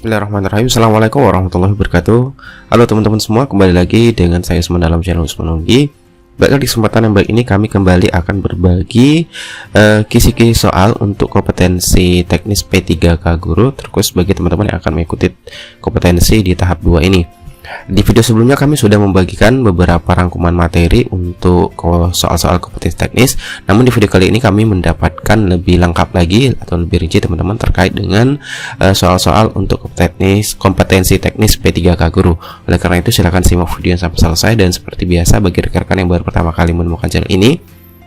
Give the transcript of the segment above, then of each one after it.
Bismillahirrahmanirrahim. Assalamualaikum warahmatullahi wabarakatuh. Halo teman-teman semua, kembali lagi dengan saya Usman dalam channel Usman Onggi. Baiklah, di kesempatan yang baik ini kami kembali akan berbagi kisi-kisi soal untuk kompetensi teknis P3K Guru, terkhusus bagi teman-teman yang akan mengikuti kompetensi di tahap 2 ini. Di video sebelumnya kami sudah membagikan beberapa rangkuman materi untuk soal-soal kompetensi teknis. Namun di video kali ini kami mendapatkan lebih lengkap lagi atau lebih rinci teman-teman terkait dengan soal-soal untuk kompetensi teknis P3K Guru. Oleh karena itu silahkan simak video sampai selesai, dan seperti biasa bagi rekan-rekan yang baru pertama kali menemukan channel ini,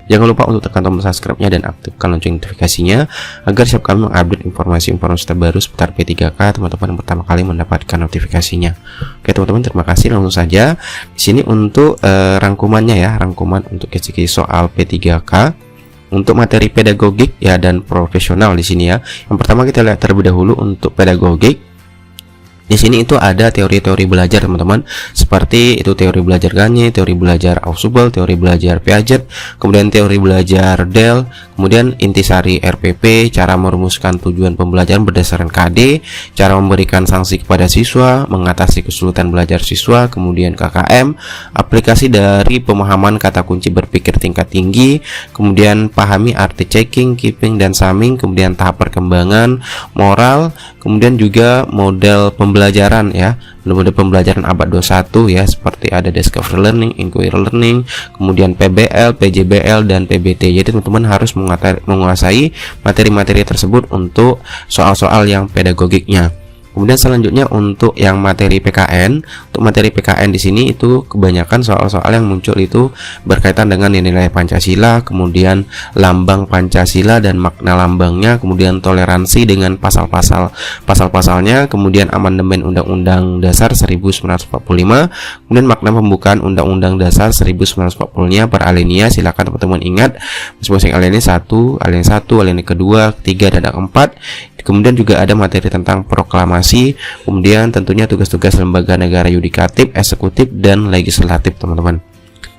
jangan lupa untuk tekan tombol subscribe-nya dan aktifkan lonceng notifikasinya agar siap kami mengupdate informasi-informasi terbaru seputar P3K teman-teman yang pertama kali mendapatkan notifikasinya. Oke teman-teman, terima kasih. Langsung saja di sini untuk rangkumannya ya, rangkuman untuk kisi-kisi soal P3K untuk materi pedagogik ya dan profesional di sini ya. Yang pertama kita lihat terlebih dahulu untuk pedagogik. Di sini itu ada teori-teori belajar teman-teman, seperti itu teori belajar Gagne, teori belajar Ausubel, teori belajar Piaget, kemudian teori belajar Dell, kemudian intisari RPP, cara merumuskan tujuan pembelajaran berdasarkan KD, cara memberikan sanksi kepada siswa, mengatasi kesulitan belajar siswa, kemudian KKM, aplikasi dari pemahaman kata kunci berpikir tingkat tinggi, kemudian pahami arti checking, keeping, dan summing, kemudian tahap perkembangan, moral, kemudian juga model pembelajaran ya, model pembelajaran abad 21 ya, seperti ada discovery learning, inquiry learning, kemudian PBL, PJBL, dan PBT. Jadi teman-teman harus menguasai materi-materi tersebut untuk soal-soal yang pedagogiknya. Kemudian selanjutnya untuk yang materi PKN, untuk materi PKN di sini itu kebanyakan soal-soal yang muncul itu berkaitan dengan nilai Pancasila, kemudian lambang Pancasila dan makna lambangnya, kemudian toleransi dengan pasal-pasalnya, kemudian amandemen Undang-Undang Dasar 1945, kemudian makna pembukaan Undang-Undang Dasar 1940-nya per alinea. Silakan teman-teman ingat masing-masing alinea 1, alinea kedua, ketiga, dan keempat. Kemudian juga ada materi tentang proklamasi, kemudian tentunya tugas-tugas lembaga negara yudikatif, eksekutif, dan legislatif teman-teman.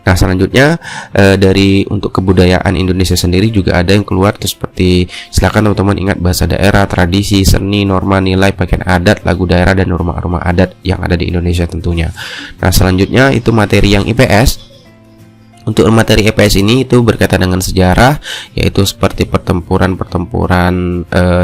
Nah selanjutnya dari untuk kebudayaan Indonesia sendiri juga ada yang keluar tuh, seperti silakan teman-teman ingat bahasa daerah, tradisi, seni, norma, nilai, pakaian adat, lagu daerah, dan norma-norma adat yang ada di Indonesia tentunya. Nah selanjutnya itu materi yang IPS. Untuk materi IPS ini itu berkaitan dengan sejarah, yaitu seperti pertempuran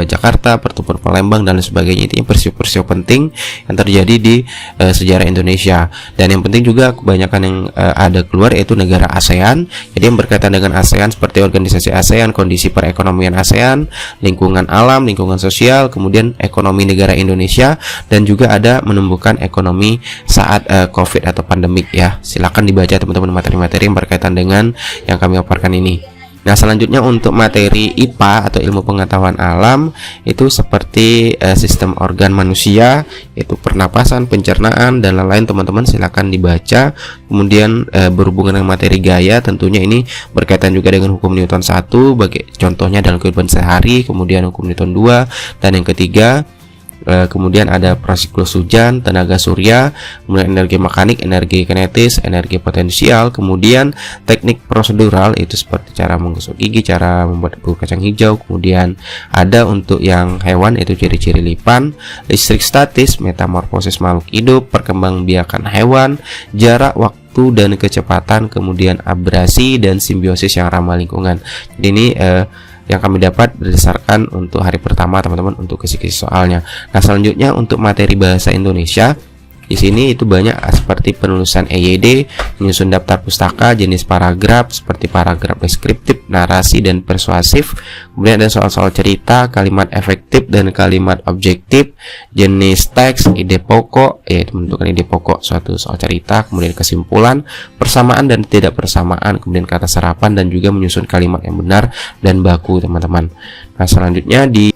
Jakarta, pertempuran Palembang, dan sebagainya. Itu peristiwa-peristiwa penting yang terjadi di sejarah Indonesia. Dan yang penting juga kebanyakan yang ada keluar yaitu negara ASEAN. Jadi yang berkaitan dengan ASEAN seperti organisasi ASEAN, kondisi perekonomian ASEAN, lingkungan alam, lingkungan sosial, kemudian ekonomi negara Indonesia, dan juga ada menumbuhkan ekonomi saat COVID atau pandemik ya. Silakan dibaca teman-teman materi-materi yang berkaitan dengan yang kami paparkan ini. Nah selanjutnya untuk materi IPA atau ilmu pengetahuan alam itu seperti sistem organ manusia, yaitu pernapasan, pencernaan, dan lain-lain teman-teman silakan dibaca. Kemudian berhubungan dengan materi gaya, tentunya ini berkaitan juga dengan hukum Newton 1 bagi contohnya dalam kehidupan sehari, kemudian hukum Newton 2, dan yang ketiga kemudian ada siklus hujan, tenaga surya, kemudian energi mekanik, energi kinetis, energi potensial, kemudian teknik prosedural itu seperti cara menggosok gigi, cara membuat bubur kacang hijau, kemudian ada untuk yang hewan itu ciri-ciri lipan, listrik statis, metamorfosis makhluk hidup, perkembangbiakan hewan, jarak, waktu, dan kecepatan, kemudian abrasi dan simbiosis yang ramah lingkungan. Jadi ini yang kami dapat berdasarkan untuk hari pertama teman-teman untuk kisi-kisi soalnya. Nah selanjutnya untuk materi bahasa Indonesia di sini itu banyak seperti penulisan EYD, menyusun daftar pustaka, jenis paragraf seperti paragraf deskriptif, narasi, dan persuasif. Kemudian ada soal-soal cerita, kalimat efektif dan kalimat objektif, jenis teks, ide pokok, yaitu menentukan ide pokok suatu soal cerita, kemudian kesimpulan, persamaan dan tidak persamaan, kemudian kata serapan, dan juga menyusun kalimat yang benar dan baku teman-teman. Nah selanjutnya di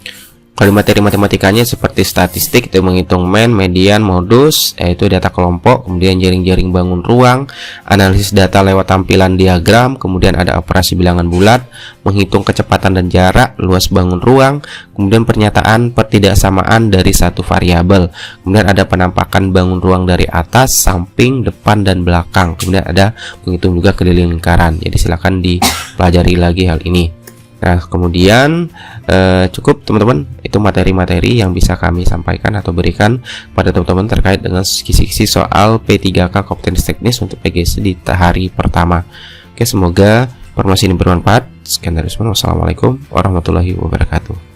kalau materi matematikanya seperti statistik itu menghitung median, modus, yaitu data kelompok, kemudian jaring-jaring bangun ruang, analisis data lewat tampilan diagram, kemudian ada operasi bilangan bulat, menghitung kecepatan dan jarak, luas bangun ruang, kemudian pernyataan pertidaksamaan dari satu variabel, kemudian ada penampakan bangun ruang dari atas, samping, depan, dan belakang, kemudian ada menghitung juga keliling lingkaran. Jadi silakan dipelajari lagi hal ini. Nah, kemudian cukup teman-teman, itu materi-materi yang bisa kami sampaikan atau berikan pada teman-teman terkait dengan kisi-kisi soal P3K kompetensi teknis untuk PGC di hari pertama. Oke, semoga informasi ini bermanfaat. Sekian dari semua. Wassalamualaikum warahmatullahi wabarakatuh.